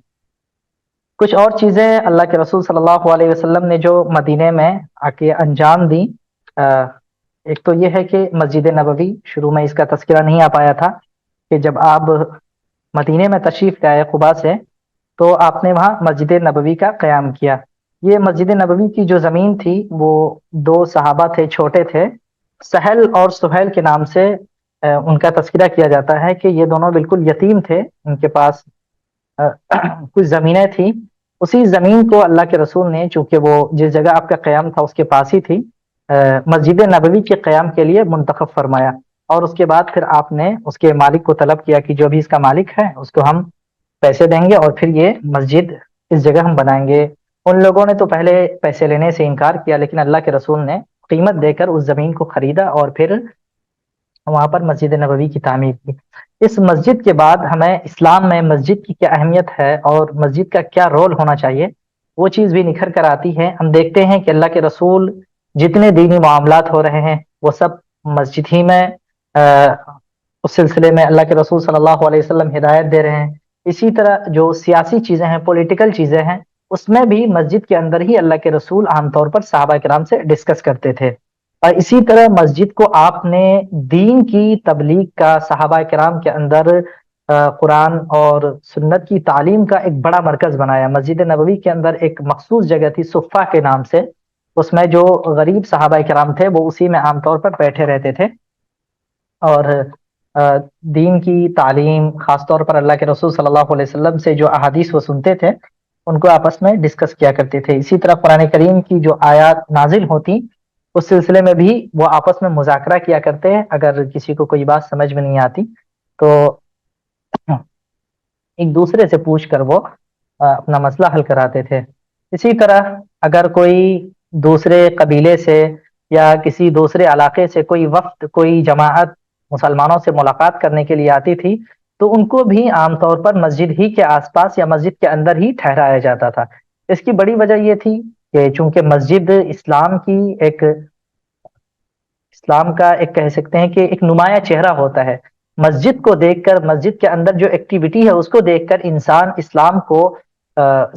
کچھ اور چیزیں اللہ کے رسول صلی اللہ علیہ وسلم نے جو مدینے میں آ کے انجام دی، ایک تو یہ ہے کہ مسجد نبوی، شروع میں اس کا تذکرہ نہیں آ پایا تھا کہ جب آپ مدینے میں تشریف لائے قباء سے، تو آپ نے وہاں مسجد نبوی کا قیام کیا۔ یہ مسجد نبوی کی جو زمین تھی وہ دو صحابہ تھے، چھوٹے تھے، سہل اور سہیل کے نام سے ان کا تذکرہ کیا جاتا ہے کہ یہ دونوں بالکل یتیم تھے، ان کے پاس کچھ زمینیں تھیں۔ اسی زمین کو اللہ کے رسول نے، چونکہ وہ جس جگہ آپ کا قیام تھا اس کے پاس ہی تھی، مسجد نبوی کے قیام کے لیے منتخب فرمایا، اور اس کے بعد پھر آپ نے اس کے مالک کو طلب کیا کہ جو بھی اس کا مالک ہے اس کو ہم پیسے دیں گے اور پھر یہ مسجد اس جگہ ہم بنائیں گے۔ ان لوگوں نے تو پہلے پیسے لینے سے انکار کیا، لیکن اللہ کے رسول نے قیمت دے کر اس زمین کو خریدا اور پھر وہاں پر مسجد نبوی کی تعمیر کی۔ اس مسجد کے بعد ہمیں اسلام میں مسجد کی کیا اہمیت ہے اور مسجد کا کیا رول ہونا چاہیے، وہ چیز بھی نکھر کر آتی ہے۔ ہم دیکھتے ہیں کہ اللہ کے رسول جتنے دینی معاملات ہو رہے ہیں وہ سب مسجد ہی میں، اس سلسلے میں اللہ کے رسول صلی اللہ علیہ وسلم ہدایت دے رہے ہیں۔ اسی طرح جو سیاسی چیزیں ہیں، پولیٹیکل چیزیں ہیں، اس میں بھی مسجد کے اندر ہی اللہ کے رسول عام طور پر صحابہ کرام سے ڈسکس کرتے تھے۔ اور اسی طرح مسجد کو آپ نے دین کی تبلیغ کا، صحابہ کرام کے اندر قرآن اور سنت کی تعلیم کا ایک بڑا مرکز بنایا۔ مسجد نبوی کے اندر ایک مخصوص جگہ تھی صفہ کے نام سے، اس میں جو غریب صحابہ کرام تھے وہ اسی میں عام طور پر بیٹھے رہتے تھے، اور دین کی تعلیم، خاص طور پر اللہ کے رسول صلی اللہ علیہ وسلم سے جو احادیث وہ سنتے تھے ان کو آپس میں ڈسکس کیا کرتے تھے۔ اسی طرح قرآن کریم کی جو آیات نازل ہوتی اس سلسلے میں بھی وہ آپس میں مذاکرہ کیا کرتے ہیں، اگر کسی کو کوئی بات سمجھ میں نہیں آتی تو ایک دوسرے سے پوچھ کر وہ اپنا مسئلہ حل کراتے تھے۔ اسی طرح اگر کوئی دوسرے قبیلے سے یا کسی دوسرے علاقے سے کوئی وفد، کوئی جماعت مسلمانوں سے ملاقات کرنے کے لیے آتی تھی تو ان کو بھی عام طور پر مسجد ہی کے آس پاس یا مسجد کے اندر ہی ٹھہرایا جاتا تھا۔ اس کی بڑی وجہ یہ تھی کہ چونکہ مسجد اسلام کی اسلام کا ایک کہہ سکتے ہیں کہ ایک نمایاں چہرہ ہوتا ہے۔ مسجد کو دیکھ کر، مسجد کے اندر جو ایکٹیویٹی ہے اس کو دیکھ کر انسان اسلام کو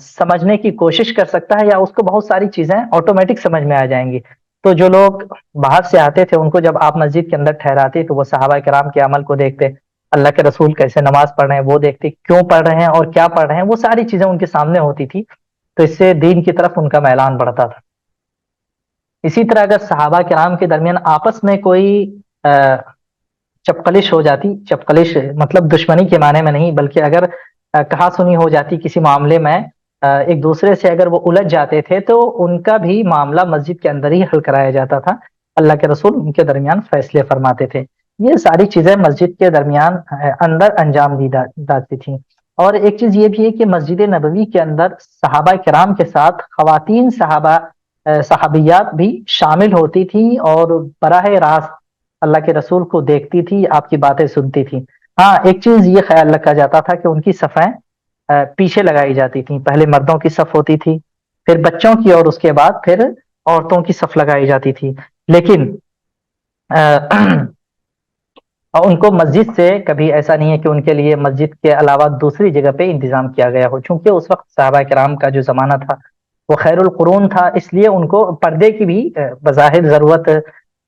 سمجھنے کی کوشش کر سکتا ہے، یا اس کو بہت ساری چیزیں آٹومیٹک سمجھ میں آ جائیں گی۔ تو جو لوگ باہر سے آتے تھے ان کو جب آپ مسجد کے اندر ٹھہراتے تو وہ صحابہ کرام کے عمل کو دیکھتے، اللہ کے رسول کیسے نماز پڑھ رہے ہیں وہ دیکھتے، کیوں پڑھ رہے ہیں اور کیا پڑھ رہے ہیں، وہ ساری چیزیں ان کے سامنے ہوتی تھی، تو اس سے دین کی طرف ان کا میلان بڑھتا تھا۔ اسی طرح اگر صحابہ کرام کے درمیان آپس میں کوئی چپقلش ہو جاتی، چپقلش مطلب دشمنی کے معنی میں نہیں، بلکہ اگر کہا سنی ہو جاتی کسی معاملے میں، ایک دوسرے سے اگر وہ الجھ جاتے تھے تو ان کا بھی معاملہ مسجد کے اندر ہی حل کرایا جاتا تھا، اللہ کے رسول ان کے درمیان فیصلے فرماتے تھے۔ یہ ساری چیزیں مسجد کے درمیان اندر انجام دی جاتی تھیں۔ اور ایک چیز یہ بھی ہے کہ مسجد نبوی کے اندر صحابہ کرام کے ساتھ خواتین صحابیات بھی شامل ہوتی تھیں اور براہ راست اللہ کے رسول کو دیکھتی تھی، آپ کی باتیں سنتی تھی۔ ہاں، ایک چیز یہ خیال رکھا جاتا تھا کہ ان کی صفیں پیچھے لگائی جاتی تھیں، پہلے مردوں کی صف ہوتی تھی، پھر بچوں کی، اور اس کے بعد پھر عورتوں کی صف لگائی جاتی تھی۔ لیکن ان کو مسجد سے کبھی ایسا نہیں ہے کہ ان کے لیے مسجد کے علاوہ دوسری جگہ پہ انتظام کیا گیا ہو، چونکہ اس وقت صحابہ کرام کا جو زمانہ تھا وہ خیر القرون تھا، اس لیے ان کو پردے کی بھی بظاہر ضرورت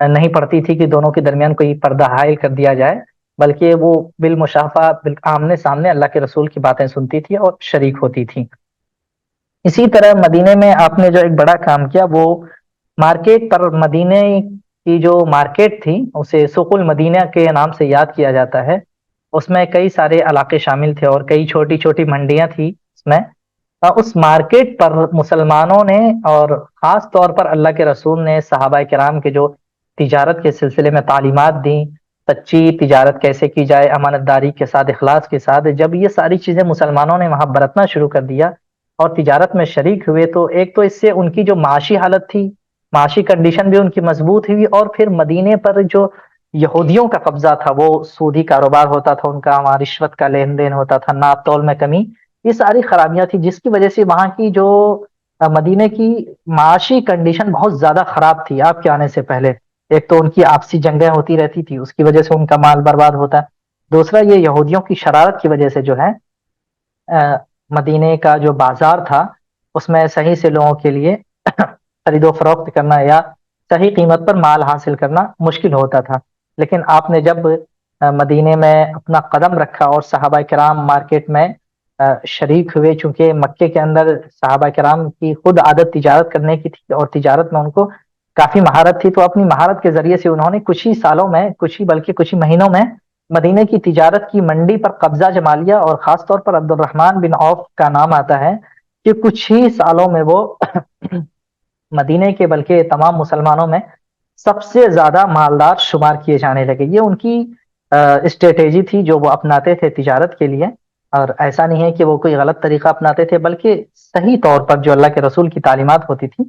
نہیں پڑتی تھی کہ دونوں کے درمیان کوئی پردہ حائل کر دیا جائے، بلکہ وہ بالمشافہ آمنے سامنے اللہ کے رسول کی باتیں سنتی تھی اور شریک ہوتی تھی۔ اسی طرح مدینے میں آپ نے جو ایک بڑا کام کیا وہ مارکیٹ پر، مدینے کی جو مارکیٹ تھی اسے سوق المدینہ کے نام سے یاد کیا جاتا ہے، اس میں کئی سارے علاقے شامل تھے اور کئی چھوٹی چھوٹی منڈیاں تھیں اس میں، اس مارکیٹ پر مسلمانوں نے اور خاص طور پر اللہ کے رسول نے صحابہ کرام کے جو تجارت کے سلسلے میں تعلیمات دیں، سچی تجارت کیسے کی جائے امانت داری کے ساتھ، اخلاص کے ساتھ، جب یہ ساری چیزیں مسلمانوں نے وہاں برتنا شروع کر دیا اور تجارت میں شریک ہوئے، تو ایک تو اس سے ان کی جو معاشی حالت تھی، معاشی کنڈیشن بھی ان کی مضبوط ہوئی، اور پھر مدینے پر جو یہودیوں کا قبضہ تھا، وہ سودی کاروبار ہوتا تھا ان کا، وہاں رشوت کا لین دین ہوتا تھا، ناپ تول میں کمی، یہ ساری خرابیاں تھیں جس کی وجہ سے وہاں کی جو مدینے کی معاشی کنڈیشن بہت زیادہ خراب تھی آپ کے آنے سے پہلے۔ ایک تو ان کی آپسی جنگیں ہوتی رہتی تھی، اس کی وجہ سے ان کا مال برباد ہوتا ہے، دوسرا یہ یہودیوں کی شرارت کی وجہ سے جو ہے مدینے کا جو بازار تھا اس میں صحیح سے لوگوں کے لیے خرید و فروخت کرنا یا صحیح قیمت پر مال حاصل کرنا مشکل ہوتا تھا۔ لیکن آپ نے جب مدینے میں اپنا قدم رکھا اور صحابہ کرام مارکیٹ میں شریک ہوئے، چونکہ مکے کے اندر صحابہ کرام کی خود عادت تجارت کرنے کی تھی اور تجارت میں ان کو کافی مہارت تھی، تو اپنی مہارت کے ذریعے سے انہوں نے کچھ ہی سالوں میں، کچھ ہی بلکہ کچھ ہی مہینوں میں مدینے کی تجارت کی منڈی پر قبضہ جما لیا، اور خاص طور پر عبد الرحمن بن عوف کا نام آتا ہے کہ کچھ ہی سالوں میں وہ مدینے کے بلکہ تمام مسلمانوں میں سب سے زیادہ مالدار شمار کیے جانے لگے۔ یہ ان کی اسٹریٹجی تھی جو وہ اپناتے تھے تجارت کے لیے، اور ایسا نہیں ہے کہ وہ کوئی غلط طریقہ اپناتے تھے، بلکہ صحیح طور پر جو اللہ کے رسول کی تعلیمات ہوتی تھی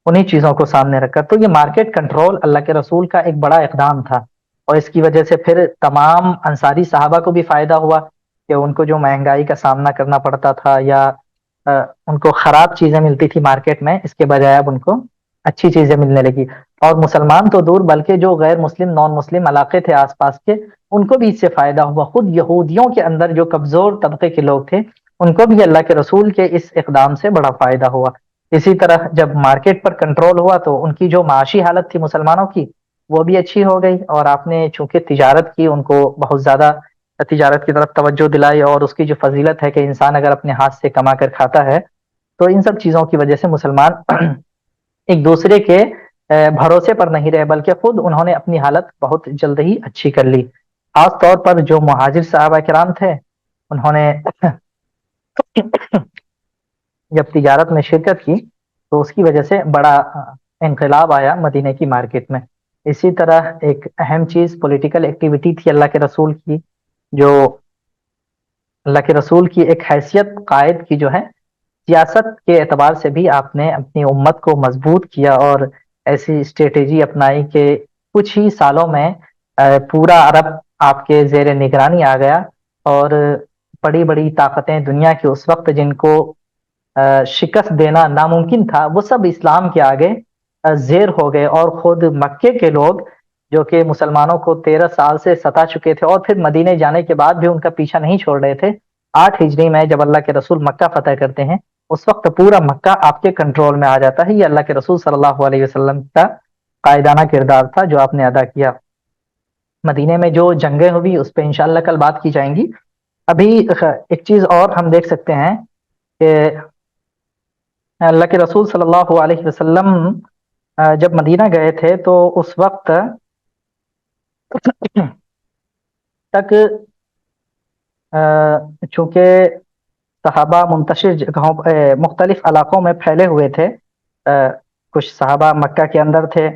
انہی چیزوں کو سامنے رکھ کر۔ تو یہ مارکیٹ کنٹرول اللہ کے رسول کا ایک بڑا اقدام تھا، اور اس کی وجہ سے پھر تمام انصاری صحابہ کو بھی فائدہ ہوا کہ ان کو جو مہنگائی کا سامنا کرنا پڑتا تھا یا ان کو خراب چیزیں ملتی تھی مارکیٹ میں، اس کے بجائے اب ان کو اچھی چیزیں ملنے لگی۔ اور مسلمان تو دور، بلکہ جو غیر مسلم نان مسلم علاقے تھے آس پاس کے، ان کو بھی اس سے فائدہ ہوا۔ خود یہودیوں کے اندر جو کمزور طبقے کے لوگ تھے ان کو بھی اللہ کے رسول کے اس اقدام سے بڑا فائدہ ہوا۔ اسی طرح جب مارکیٹ پر کنٹرول ہوا تو ان کی جو معاشی حالت تھی مسلمانوں کی وہ بھی اچھی ہو گئی، اور آپ نے چونکہ تجارت کی ان کو بہت زیادہ تجارت کی طرف توجہ دلائی، اور اس کی جو فضیلت ہے کہ انسان اگر اپنے ہاتھ سے کما کر کھاتا ہے تو ان سب چیزوں کی وجہ سے مسلمان ایک دوسرے کے بھروسے پر نہیں رہے، بلکہ خود انہوں نے اپنی حالت بہت جلد ہی اچھی کر لی۔ خاص طور پر جو مہاجر صحابہ کرام تھے انہوں نے جب تجارت میں شرکت کی تو اس کی وجہ سے بڑا انقلاب آیا مدینے کی مارکیٹ میں۔ اسی طرح ایک اہم چیز پولیٹیکل ایکٹیویٹی تھی اللہ کے رسول کی، جو اللہ کے رسول کی ایک حیثیت قائد کی جو ہے، سیاست کے اعتبار سے بھی آپ نے اپنی امت کو مضبوط کیا، اور ایسی اسٹریٹجی اپنائی کہ کچھ ہی سالوں میں پورا عرب آپ کے زیر نگرانی آ گیا، اور بڑی بڑی طاقتیں دنیا کی اس وقت جن کو شکست دینا ناممکن تھا، وہ سب اسلام کے آگے زیر ہو گئے، اور خود مکے کے لوگ جو کہ مسلمانوں کو 13 سال سے ستا چکے تھے اور پھر مدینے جانے کے بعد بھی ان کا پیچھا نہیں چھوڑ رہے تھے، 8 ہجری میں جب اللہ کے رسول مکہ فتح کرتے ہیں اس وقت پورا مکہ آپ کے کنٹرول میں آ جاتا ہے۔ یہ اللہ کے رسول صلی اللہ علیہ وسلم کا قائدانہ کردار تھا جو آپ نے ادا کیا۔ مدینے میں جو جنگیں ہوئی اس پہ انشاءاللہ کل بات کی جائیں گی۔ ابھی ایک چیز اور ہم دیکھ سکتے ہیں کہ اللہ کے رسول صلی اللہ علیہ وسلم جب مدینہ گئے تھے تو اس وقت تک چونکہ صحابہ منتشر جگہوں مختلف علاقوں میں پھیلے ہوئے تھے، کچھ صحابہ مکہ کے اندر تھے،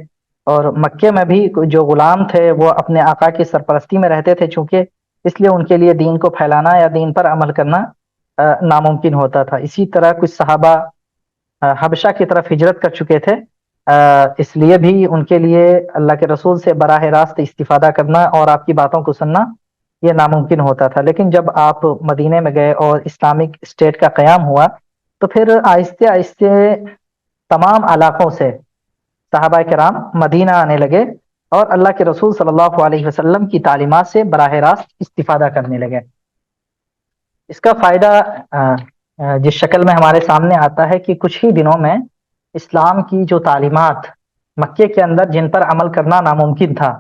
اور مکے میں بھی جو غلام تھے وہ اپنے آقا کی سرپرستی میں رہتے تھے، چونکہ اس لیے ان کے لیے دین کو پھیلانا یا دین پر عمل کرنا ناممکن ہوتا تھا۔ اسی طرح کچھ صحابہ حبشہ کی طرف ہجرت کر چکے تھے، اس لیے بھی ان کے لیے اللہ کے رسول سے براہ راست استفادہ کرنا اور آپ کی باتوں کو سننا یہ ناممکن ہوتا تھا۔ لیکن جب آپ مدینے میں گئے اور اسلامک اسٹیٹ کا قیام ہوا تو پھر آہستہ آہستہ تمام علاقوں سے صحابہ کرام مدینہ آنے لگے اور اللہ کے رسول صلی اللہ علیہ وسلم کی تعلیمات سے براہ راست استفادہ کرنے لگے۔ اس کا فائدہ جس شکل میں ہمارے سامنے آتا ہے کہ کچھ ہی دنوں میں اسلام کی جو تعلیمات مکے کے اندر جن پر عمل کرنا ناممکن تھا،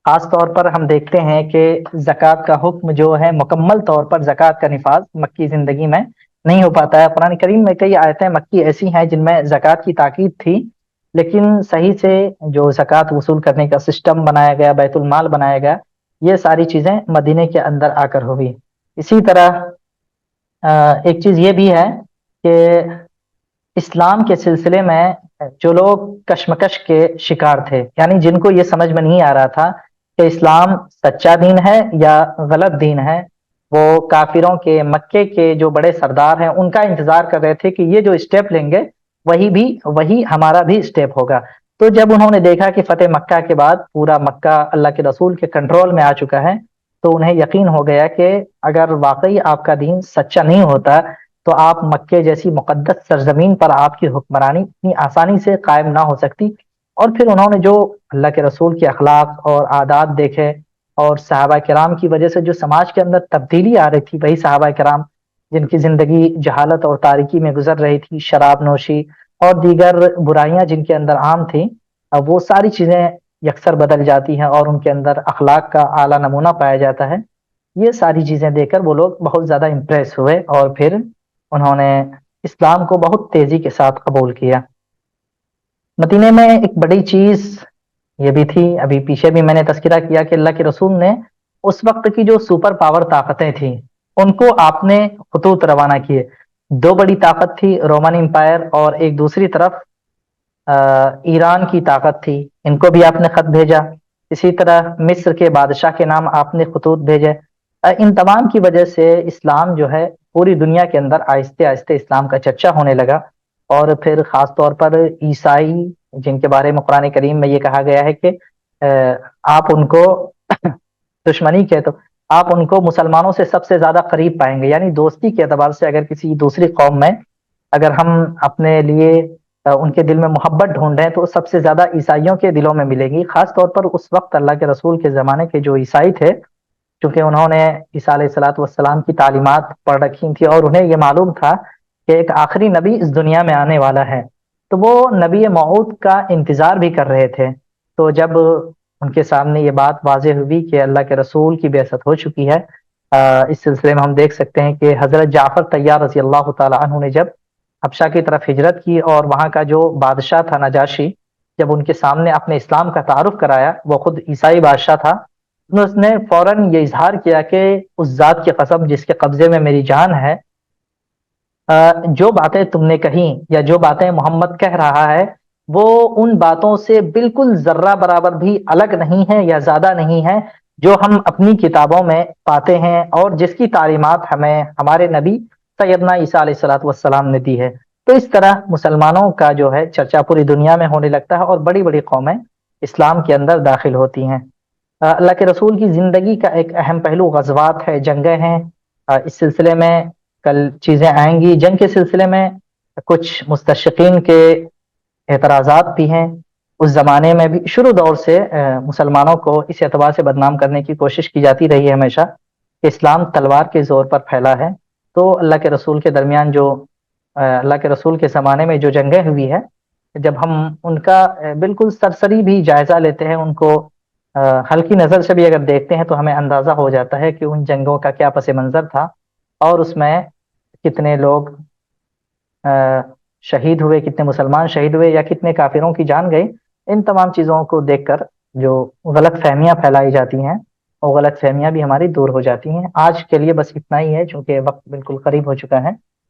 خاص طور پر ہم دیکھتے ہیں کہ زکوٰۃ کا حکم جو ہے مکمل طور پر زکوٰۃ کا نفاذ مکی زندگی میں نہیں ہو پاتا ہے۔ قرآن کریم میں کئی آیتیں مکی ایسی ہیں جن میں زکوٰۃ کی تاکید تھی، لیکن صحیح سے جو زکوٰۃ وصول کرنے کا سسٹم بنایا گیا، بیت المال بنایا گیا، یہ ساری چیزیں مدینے کے اندر آ کر ہوئی۔ اسی طرح ایک چیز یہ بھی ہے کہ اسلام کے سلسلے میں جو لوگ کشمکش کے شکار تھے، یعنی جن کو یہ سمجھ میں نہیں آ رہا تھا کہ اسلام سچا دین ہے یا غلط دین ہے، وہ کافروں کے، مکے کے جو بڑے سردار ہیں ان کا انتظار کر رہے تھے کہ یہ جو اسٹیپ لیں گے وہی ہمارا بھی اسٹیپ ہوگا۔ تو جب انہوں نے دیکھا کہ فتح مکہ کے بعد پورا مکہ اللہ کے رسول کے کنٹرول میں آ چکا ہے، تو انہیں یقین ہو گیا کہ اگر واقعی آپ کا دین سچا نہیں ہوتا تو آپ مکے جیسی مقدس سرزمین پر آپ کی حکمرانی اتنی آسانی سے قائم نہ ہو سکتی۔ اور پھر انہوں نے جو اللہ کے رسول کے اخلاق اور عادات دیکھے، اور صحابہ کرام کی وجہ سے جو سماج کے اندر تبدیلی آ رہی تھی، وہی صحابہ کرام جن کی زندگی جہالت اور تاریکی میں گزر رہی تھی، شراب نوشی اور دیگر برائیاں جن کے اندر عام تھیں، اب وہ ساری چیزیں یکسر بدل جاتی ہیں اور ان کے اندر اخلاق کا اعلیٰ نمونہ پایا جاتا ہے۔ یہ ساری چیزیں دیکھ کر وہ لوگ بہت زیادہ امپریس ہوئے اور پھر انہوں نے اسلام کو بہت تیزی کے ساتھ قبول کیا۔ مدینے میں ایک بڑی چیز یہ بھی تھی، ابھی پیچھے بھی میں نے تذکرہ کیا کہ اللہ کے رسول نے اس وقت کی جو سپر پاور طاقتیں تھیں ان کو آپ نے خطوط روانہ کیے۔ دو بڑی طاقت تھی، رومن امپائر اور ایک دوسری طرف ایران کی طاقت تھی، ان کو بھی آپ نے خط بھیجا۔ اسی طرح مصر کے بادشاہ کے نام آپ نے خطوط بھیجے۔ ان تمام کی وجہ سے اسلام جو ہے پوری دنیا کے اندر آہستہ آہستہ اسلام کا چرچا ہونے لگا، اور پھر خاص طور پر عیسائی جن کے بارے میں قرآن کریم میں یہ کہا گیا ہے کہ آپ ان کو دشمنی کے تو آپ ان کو مسلمانوں سے سب سے زیادہ قریب پائیں گے، یعنی دوستی کے اعتبار سے اگر کسی دوسری قوم میں اگر ہم اپنے لیے ان کے دل میں محبت ڈھونڈ رہے ہیں تو سب سے زیادہ عیسائیوں کے دلوں میں ملے گی۔ خاص طور پر اس وقت اللہ کے رسول کے زمانے کے جو عیسائی تھے، چونکہ انہوں نے عیسیٰ علیہ الصلوۃ والسلام کی تعلیمات پڑھ رکھی تھی اور انہیں یہ معلوم تھا کہ ایک آخری نبی اس دنیا میں آنے والا ہے، تو وہ نبی موعود کا انتظار بھی کر رہے تھے۔ تو جب ان کے سامنے یہ بات واضح ہوئی کہ اللہ کے رسول کی بعثت ہو چکی ہے، اس سلسلے میں ہم دیکھ سکتے ہیں کہ حضرت جعفر طیار رضی اللہ تعالی عنہ نے جب حبشہ کی طرف ہجرت کی اور وہاں کا جو بادشاہ تھا نجاشی، جب ان کے سامنے اپنے اسلام کا تعارف کرایا، وہ خود عیسائی بادشاہ تھا، اس نے فوراً یہ اظہار کیا کہ اس ذات کی قسم جس کے قبضے میں میری جان ہے، جو باتیں تم نے کہیں یا جو باتیں محمد کہہ رہا ہے وہ ان باتوں سے بالکل ذرہ برابر بھی الگ نہیں ہے یا زیادہ نہیں ہے جو ہم اپنی کتابوں میں پاتے ہیں اور جس کی تعلیمات ہمیں ہمارے نبی سیدنا عیسیٰ علیہ الصلوۃ والسلام نے دی ہے۔ تو اس طرح مسلمانوں کا جو ہے چرچا پوری دنیا میں ہونے لگتا ہے اور بڑی بڑی قومیں اسلام کے اندر داخل ہوتی ہیں۔ اللہ کے رسول کی زندگی کا ایک اہم پہلو غزوات ہے، جنگیں ہیں۔ اس سلسلے میں کل چیزیں آئیں گی۔ جنگ کے سلسلے میں کچھ مستشقین کے اعتراضات بھی ہیں۔ اس زمانے میں بھی شروع دور سے مسلمانوں کو اس اعتبار سے بدنام کرنے کی کوشش کی جاتی رہی ہے ہمیشہ کہ اسلام تلوار کے زور پر پھیلا ہے۔ تو اللہ کے رسول کے درمیان جو اللہ کے رسول کے زمانے میں جو جنگیں ہوئی ہے، جب ہم ان کا بالکل سرسری بھی جائزہ لیتے ہیں، ان کو ہلکی نظر سے بھی اگر دیکھتے ہیں تو ہمیں اندازہ ہو جاتا ہے کہ ان جنگوں کا کیا پس منظر تھا اور اس میں کتنے لوگ شہید ہوئے، کتنے مسلمان شہید ہوئے یا کتنے کافروں کی جان گئی۔ ان تمام چیزوں کو دیکھ کر جو غلط فہمیاں پھیلائی جاتی ہیں وہ غلط فہمیاں بھی ہماری دور ہو جاتی ہیں۔ آج کے لیے بس اتنا ہی ہے چونکہ وقت بالکل قریب ہو چکا ہے۔